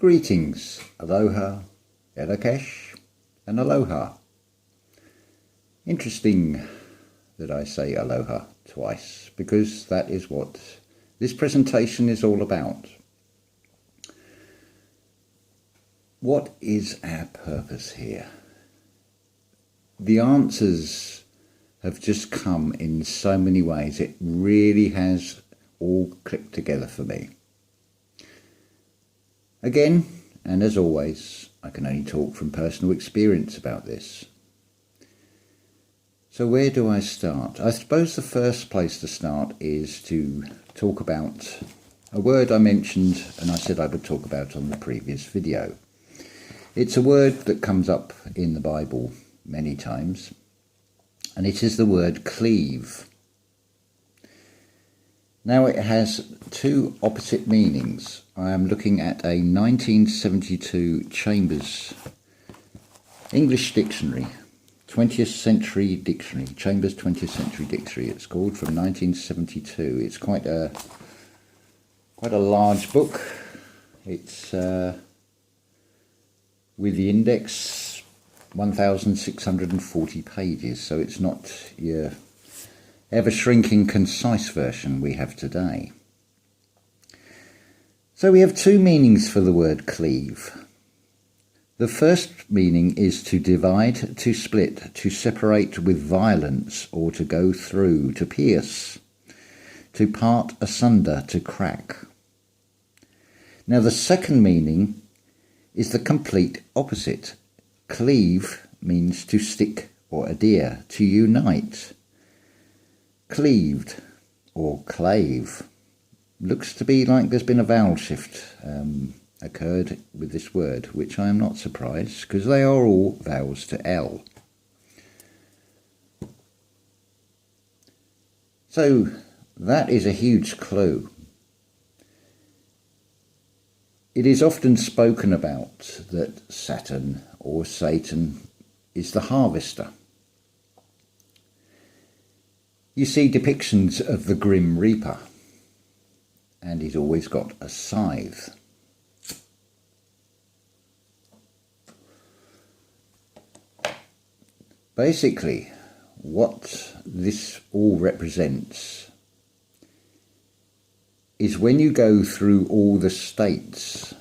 Greetings, aloha, elakesh, and aloha. Interesting that I say aloha twice, because that is what this presentation is all about. What is our purpose here? The answers have just come in so many ways. It really has all clicked together for me. Again, and as always, I can only talk from personal experience about this. So where do I start? I suppose the first place to start is to talk about a word I mentioned and I said I would talk about on the previous video. It's a word that comes up in the Bible many times, and it is the word cleave. Now it has two opposite meanings. I am looking at a 1972 Chambers English dictionary, 20th century dictionary, Chambers 20th century dictionary it's called, from 1972. It's quite a large book. It's with the index 1,640 pages, so it's not your ever-shrinking concise version we have today. So we have two meanings for the word cleave. The first meaning is to divide, to split, to separate with violence, or to go through, to pierce, to part asunder, to crack. Now the second meaning is the complete opposite. Cleave means to stick or adhere, to unite. Cleaved or clave looks to be like there's been a vowel shift occurred with this word, which I am not surprised because they are all vowels to L. So that is a huge clue. It is often spoken about that Saturn or Satan is the harvester. You see depictions of the Grim Reaper, and he's always got a scythe. Basically, what this all represents is when you go through all the states,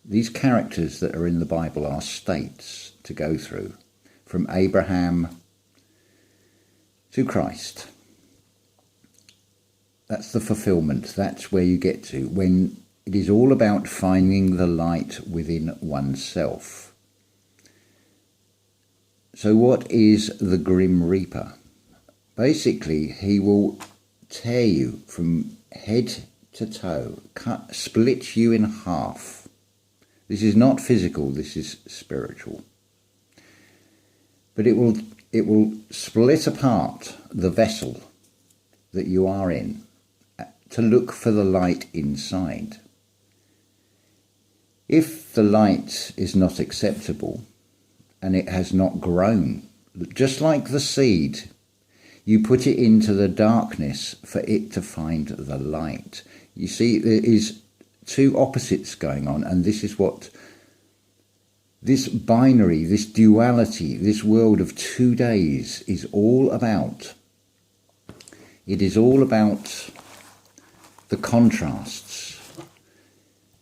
these characters that are in the Bible are states to go through, from Abraham to Christ. That's the fulfillment. That's where you get to, when it is all about finding the light within oneself. So what is the Grim Reaper? Basically, he will tear you from head to toe, split you in half. This is not physical, this is spiritual. But it will split apart the vessel that you are in, to look for the light inside. If the light is not acceptable and it has not grown, just like the seed, you put it into the darkness for it to find the light. You see, there is two opposites going on, and this is what this binary, this duality, this world of 2 days is all about. It is all about the contrasts.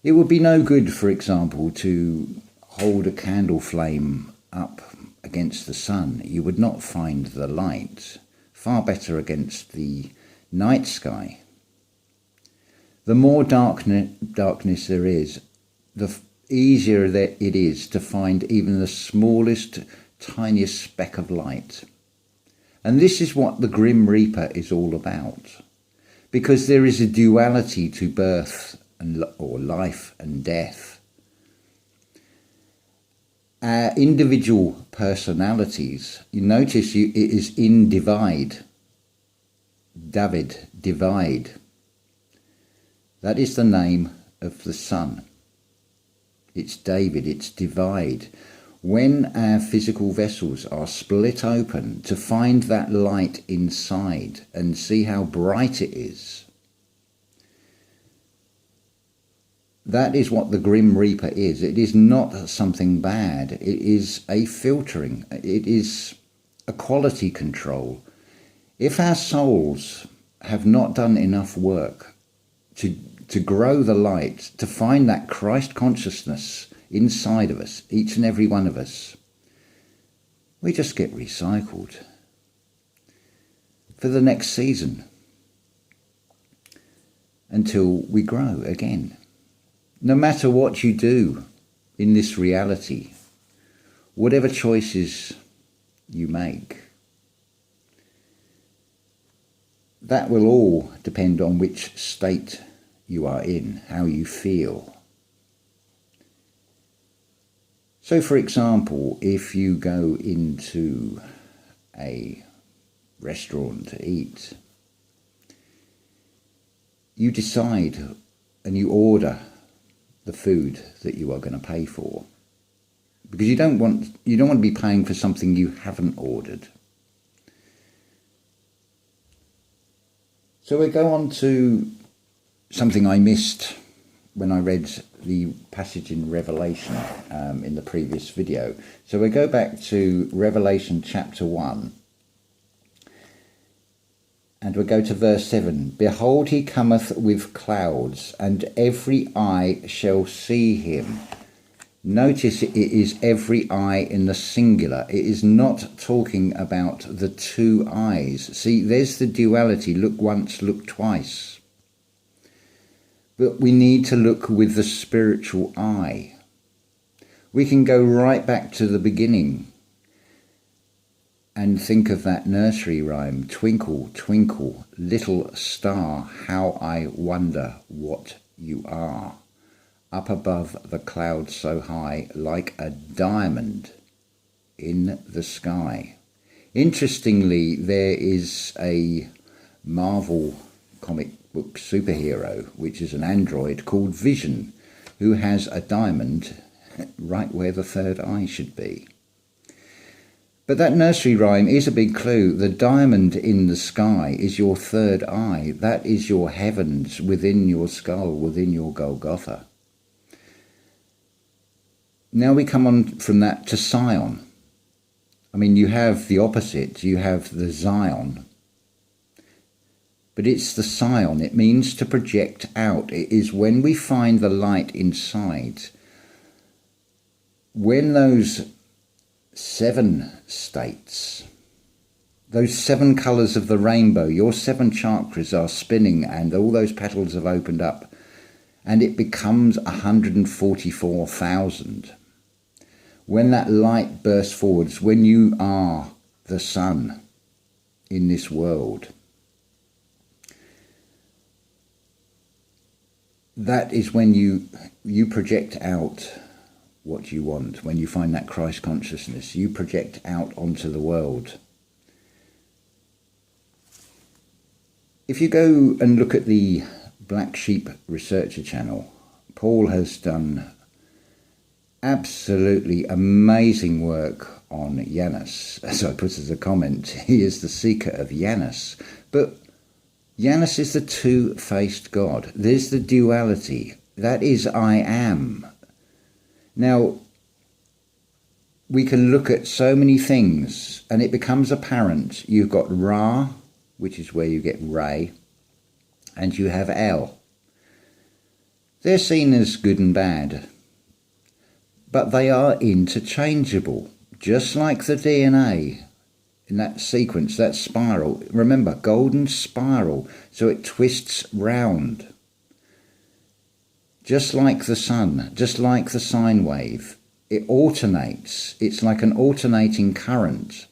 It would be no good, for example, to hold a candle flame up against the sun. You would not find the light. Far better against the night sky. The more darkness there is, the easier that it is to find even the smallest, tiniest speck of light. And this is what the Grim Reaper is all about. Because there is a duality to birth or life and death. Our individual personalities, you notice it is in divide. David, divide. That is the name of the sun. It's David, it's divide. When our physical vessels are split open to find that light inside and see how bright it is, That is what the Grim Reaper is. It is not something bad. It is a filtering. It is a quality control. If our souls have not done enough work to grow the light, to find that Christ consciousness inside of us, each and every one of us, we just get recycled for the next season until we grow again. No matter what you do in this reality, whatever choices you make, that will all depend on which state you are in, how you feel. So, for example, if you go into a restaurant to eat, you decide and you order the food that you are going to pay for, because you don't want to be paying for something you haven't ordered. So we go on to something I missed when I read the passage in Revelation in the previous video. So we go back to Revelation chapter 1, and we go to verse 7. Behold, he cometh with clouds, and every eye shall see him. Notice it is every eye in the singular. It is not talking about the two eyes. See, there's the duality. Look once, look twice. But we need to look with the spiritual eye. We can go right back to the beginning and think of that nursery rhyme, twinkle, twinkle, little star, how I wonder what you are. Up above the clouds so high, like a diamond in the sky. Interestingly, there is a Marvel comic book superhero, which is an android called Vision, who has a diamond right where the third eye should be. But that nursery rhyme is a big clue. The diamond in the sky is your third eye. That is your heavens within your skull, within your Golgotha. Now we come on from that to Sion. I mean, you have the opposite. You have the Zion. But it's the Sion. It means to project out. It is when we find the light inside. When those 7 states, those 7 colours of the rainbow, your 7 chakras are spinning and all those petals have opened up and it becomes 144,000. When that light bursts forwards, when you are the sun in this world, that is when you project out what you want. When you find that Christ consciousness, you project out onto the world. If you go and look at the Black Sheep Researcher channel, Paul has done absolutely amazing work on Janus. As I put as a comment, he is the seeker of Janus. But Janus is the two-faced God. There's the duality. That is I am. Now, we can look at so many things and it becomes apparent. You've got Ra, which is where you get Ray, and you have El. They're seen as good and bad, but they are interchangeable, just like the DNA in that sequence, that spiral. Remember, golden spiral, so it twists round. Just like the sun, just like the sine wave, it alternates. It's like an alternating current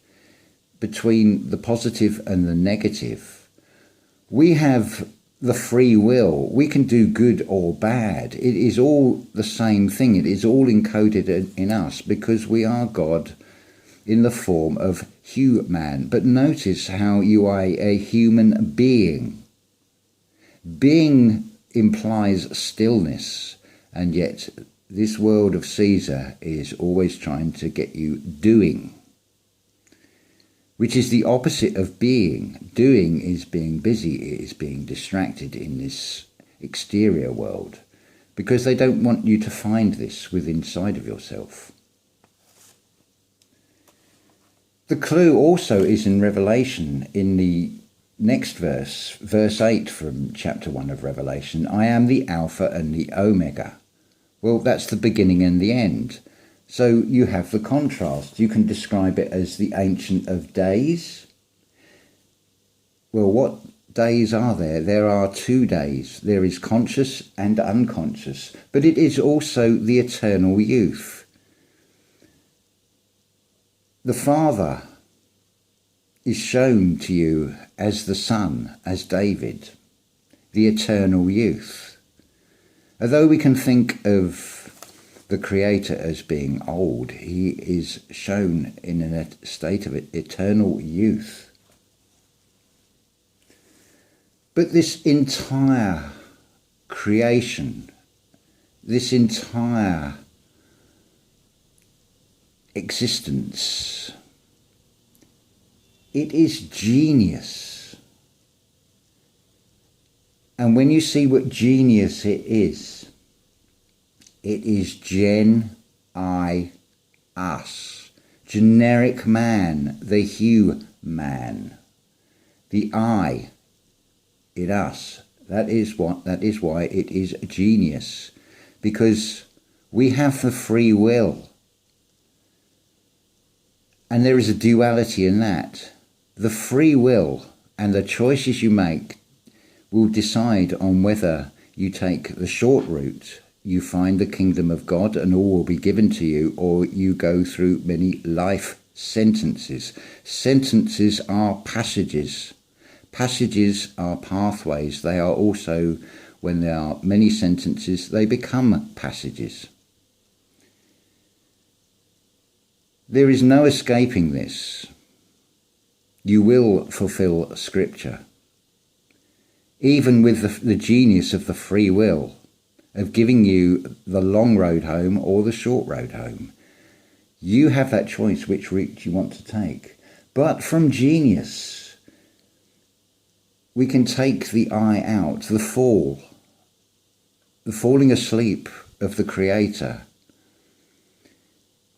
between the positive and the negative. We have the free will. We can do good or bad. It is all the same thing. It is all encoded in us because we are God in the form of human. But notice how you are a human being. Being implies stillness, and yet this world of Caesar is always trying to get you doing, which is the opposite of being. Doing is being busy, it is being distracted in this exterior world. because they don't want you to find this within inside of yourself. The clue also is in Revelation, in the next verse, verse 8 from chapter 1 of Revelation. I am the Alpha and the Omega. Well, that's the beginning and the end. So you have the contrast. You can describe it as the Ancient of Days. Well, what days are there? There are 2 days. There is conscious and unconscious, but it is also the eternal youth. The Father is shown to you as the Son, as David, the eternal youth. Although we can think of the Creator as being old, he is shown in a state of eternal youth. But this entire creation, this entire existence, it is genius. And when you see what genius it is gen, I, us. Generic man, the hue man. The I in us. That is why it is genius. Because we have the free will. And there is a duality in that. The free will and the choices you make will decide on whether you take the short route, you find the kingdom of God and all will be given to you, or you go through many life sentences. Sentences are passages. Passages are pathways. They are also, when there are many sentences, they become passages. There is no escaping this. You will fulfill Scripture. Even with the genius of the free will, of giving you the long road home or the short road home. You have that choice which route you want to take. But from genius, we can take the I out, the fall, the falling asleep of the Creator,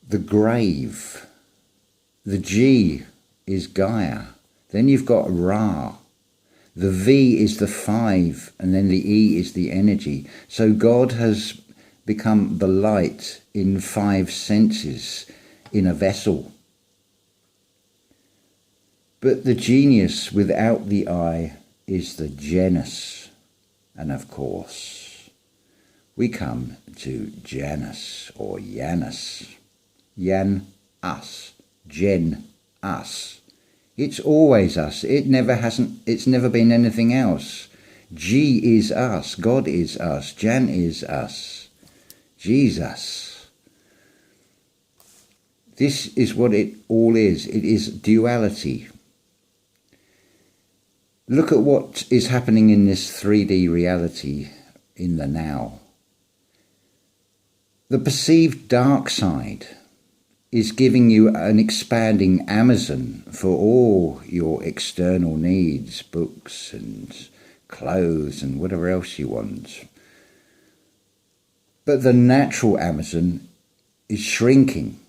the grave. The G is Gaia. Then you've got Ra. The V is the 5, and then the E is the energy. So God has become the light in 5 senses in a vessel. But the genius without the I is the Janus. And of course, we come to Janus or Janus. Jan, us. Gen, us. It's always us. It's never been anything else. G is us. God is us. Jan is us. Jesus. This is what it all is. It is duality. Look at what is happening in this 3D reality in the now. The perceived dark side is giving you an expanding Amazon for all your external needs, books and clothes and whatever else you want. But the natural Amazon is shrinking.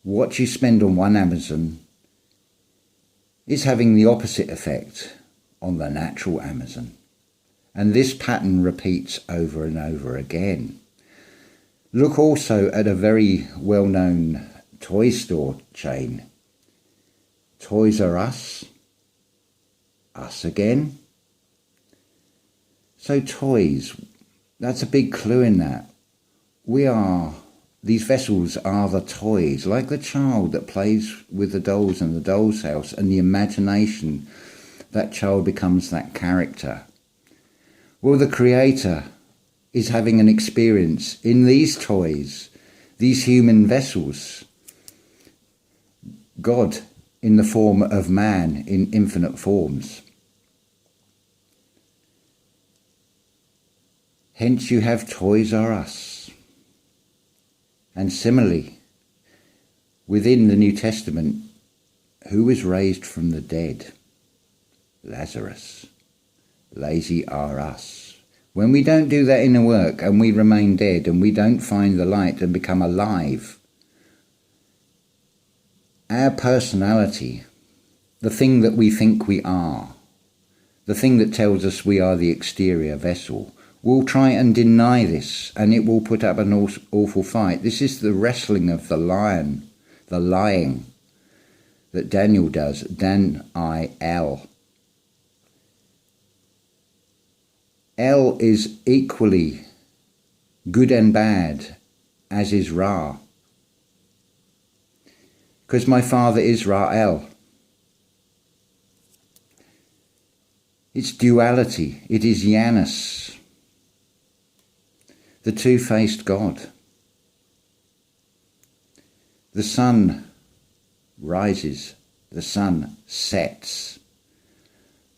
What you spend on one Amazon is having the opposite effect on the natural Amazon. And this pattern repeats over and over again. Look also at a very well-known toy store chain. Toys R Us. Us again. So toys, that's a big clue in that. These vessels are the toys, like the child that plays with the dolls in the doll's house, and the imagination, that child becomes that character. Well, the Creator is having an experience in these toys, these human vessels. God in the form of man in infinite forms. Hence you have Toys R Us. And similarly, within the New Testament, who was raised from the dead? Lazarus. Lazy R Us. When we don't do that inner work and we remain dead and we don't find the light and become alive, our personality, the thing that we think we are, the thing that tells us we are the exterior vessel, will try and deny this, and it will put up an awful fight. This is the wrestling of the lion, the lying that Daniel does, Dan-I-L. L is equally good and bad, as is Ra. Because my father is Ra-El. It's duality. It is Janus, the two-faced God. The sun rises, the sun sets.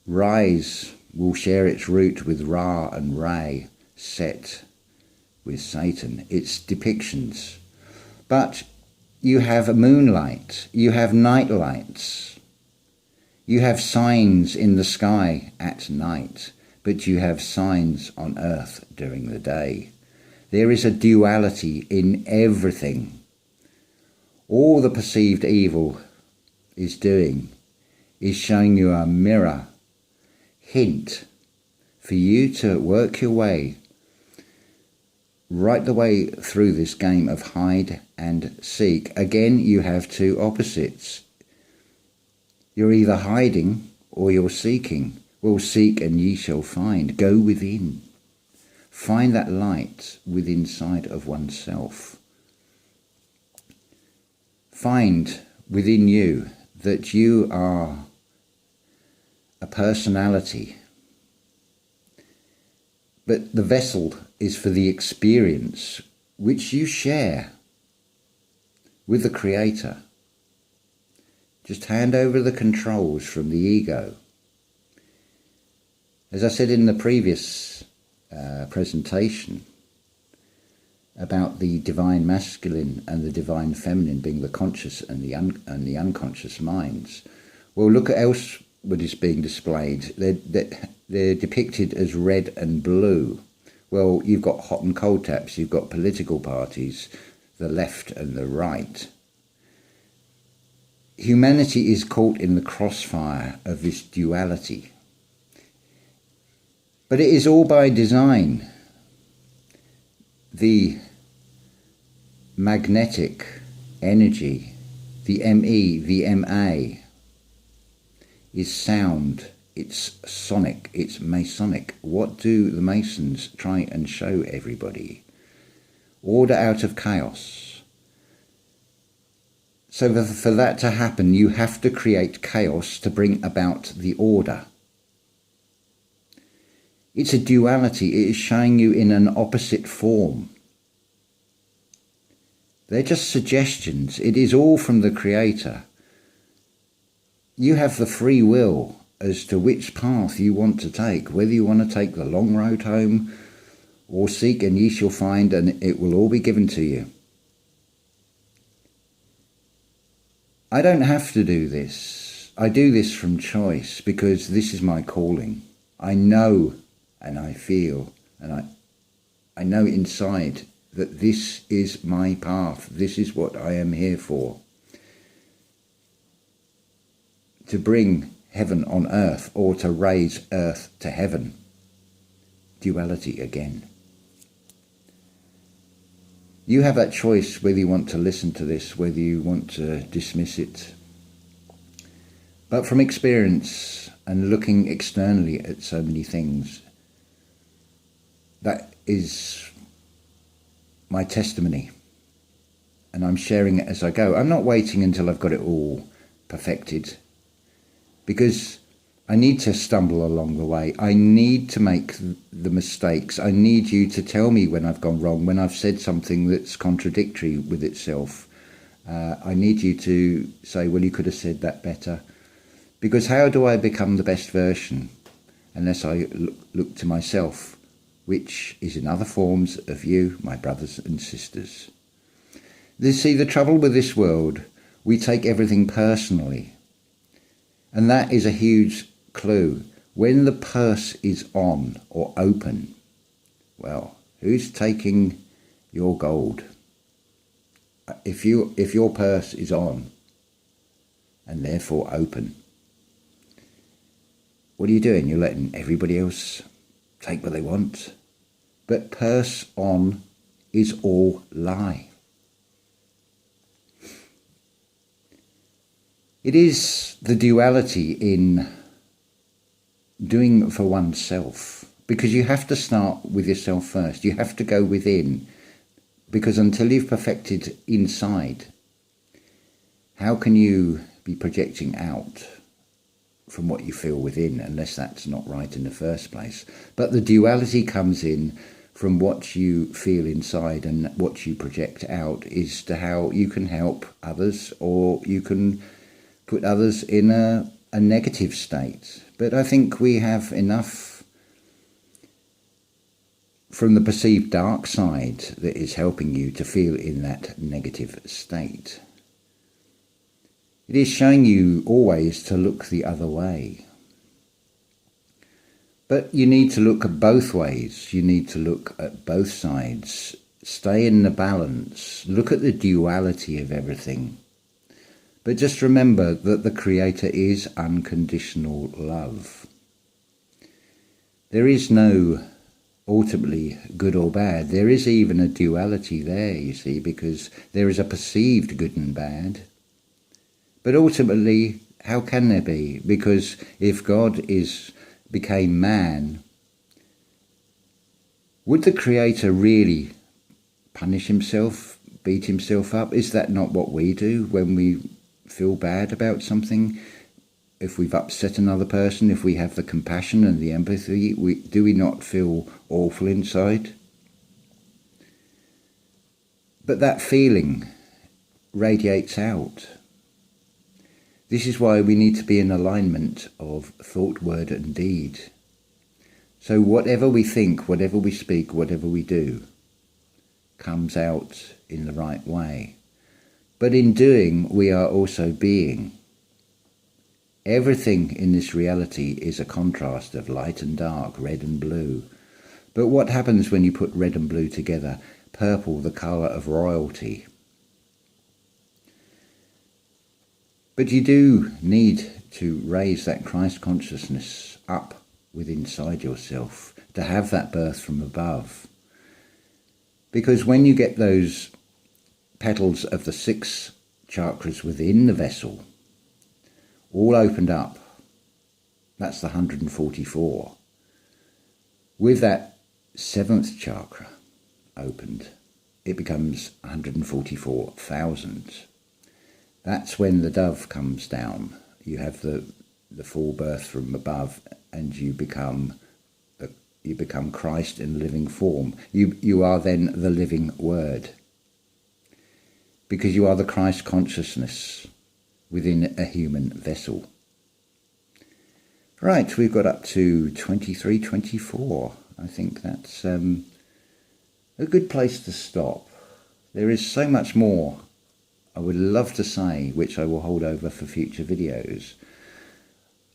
Rise will share its root with Ra and Re, set with Satan. It's depictions. But you have moonlight, you have night lights, you have signs in the sky at night, but you have signs on earth during the day. There is a duality in everything. All the perceived evil is doing is showing you a mirror hint for you to work your way right the way through this game of hide and seek. Again, you have two opposites. You're either hiding or you're seeking. Well, seek and ye shall find. Go within. Find that light within inside of oneself. Find within you that you are a personality, but the vessel is for the experience which you share with the Creator. Just hand over the controls from the ego. As I said in the previous presentation about the divine masculine and the divine feminine being the conscious and the unconscious minds, well, look at else what is being displayed. They're depicted as red and blue. Well, you've got hot and cold taps, you've got political parties, the left and the right. Humanity is caught in the crossfire of this duality. But it is all by design. The magnetic energy, the ME, the MA, is sound, it's sonic, it's Masonic. What do the Masons try and show everybody? Order out of chaos. So for that to happen, you have to create chaos to bring about the order. It's a duality. It is showing you in an opposite form. They're just suggestions. It is all from the Creator. You have the free will as to which path you want to take, whether you want to take the long road home or seek and ye shall find, and it will all be given to you. I don't have to do this. I do this from choice because this is my calling. I know and I feel and I know inside that this is my path. This is what I am here for. To bring heaven on earth, or to raise earth to heaven. Duality again. You have that choice whether you want to listen to this, whether you want to dismiss it. But from experience and looking externally at so many things, that is my testimony. And I'm sharing it as I go. I'm not waiting until I've got it all perfected, because I need to stumble along the way. I need to make the mistakes. I need you to tell me when I've gone wrong, when I've said something that's contradictory with itself. I need you to say, well, you could have said that better. Because how do I become the best version unless I look to myself, which is in other forms of you, my brothers and sisters. See, the trouble with this world, we take everything personally. And that is a huge clue. When the purse is on or open, Well, who's taking your gold? If your purse is on and therefore open, what are you doing? You're letting everybody else take what they want. But purse on is all lie. It is the duality in doing for oneself, because you have to start with yourself first. You have to go within, because until you've perfected inside, how can you be projecting out from what you feel within, unless that's not right in the first place? But the duality comes in from what you feel inside, and what you project out is to how you can help others, or you can put others in a negative state. But I think we have enough from the perceived dark side that is helping you to feel in that negative state. It is showing you always to look the other way. But you need to look at both ways. You need to look at both sides. Stay in the balance. Look at the duality of everything. But just remember that the Creator is unconditional love. There is no ultimately good or bad. There is even a duality there, you see, because there is a perceived good and bad. But ultimately, how can there be? Because if God became man, would the Creator really punish himself, beat himself up? Is that not what we do when we feel bad about something? If we've upset another person, if we have the compassion and the empathy, do we not feel awful inside? But that feeling radiates out. This is why we need to be in alignment of thought, word and deed. So whatever we think, whatever we speak, whatever we do, comes out in the right way. But in doing, we are also being. Everything in this reality is a contrast of light and dark, red and blue. But what happens when you put red and blue together? Purple, the colour of royalty. But you do need to raise that Christ consciousness up within inside yourself, to have that birth from above. Because when you get those petals of the 6 chakras within the vessel all opened up, that's the 144. With that 7th chakra opened, it becomes 144,000. That's when the dove comes down. You have the full birth from above, and you become Christ in living form. You are then the living word, because you are the Christ consciousness within a human vessel. Right, we've got up to 23, 24. I think that's a good place to stop. There is so much more I would love to say, which I will hold over for future videos.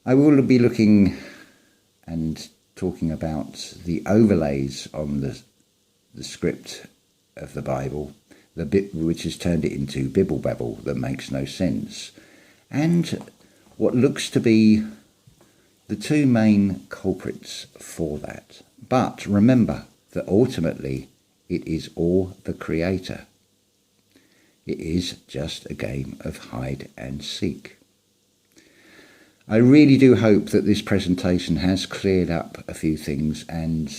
I will be looking and talking about the overlays on the script of the Bible, the bit which has turned it into bibble babble that makes no sense, and what looks to be the 2 main culprits for that. But remember that ultimately it is all the Creator. It is just a game of hide and seek. I really do hope that this presentation has cleared up a few things and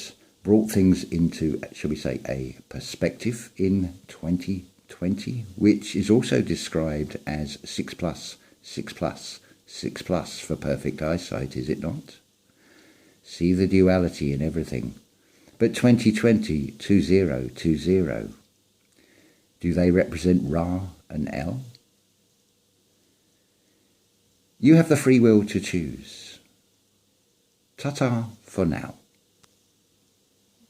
brought things into, shall we say, a perspective in 2020, which is also described as 6+, 6+, 6+ for perfect eyesight, is it not? See the duality in everything. But 2020, 2020, do they represent Ra and El? You have the free will to choose. Ta-ta for now.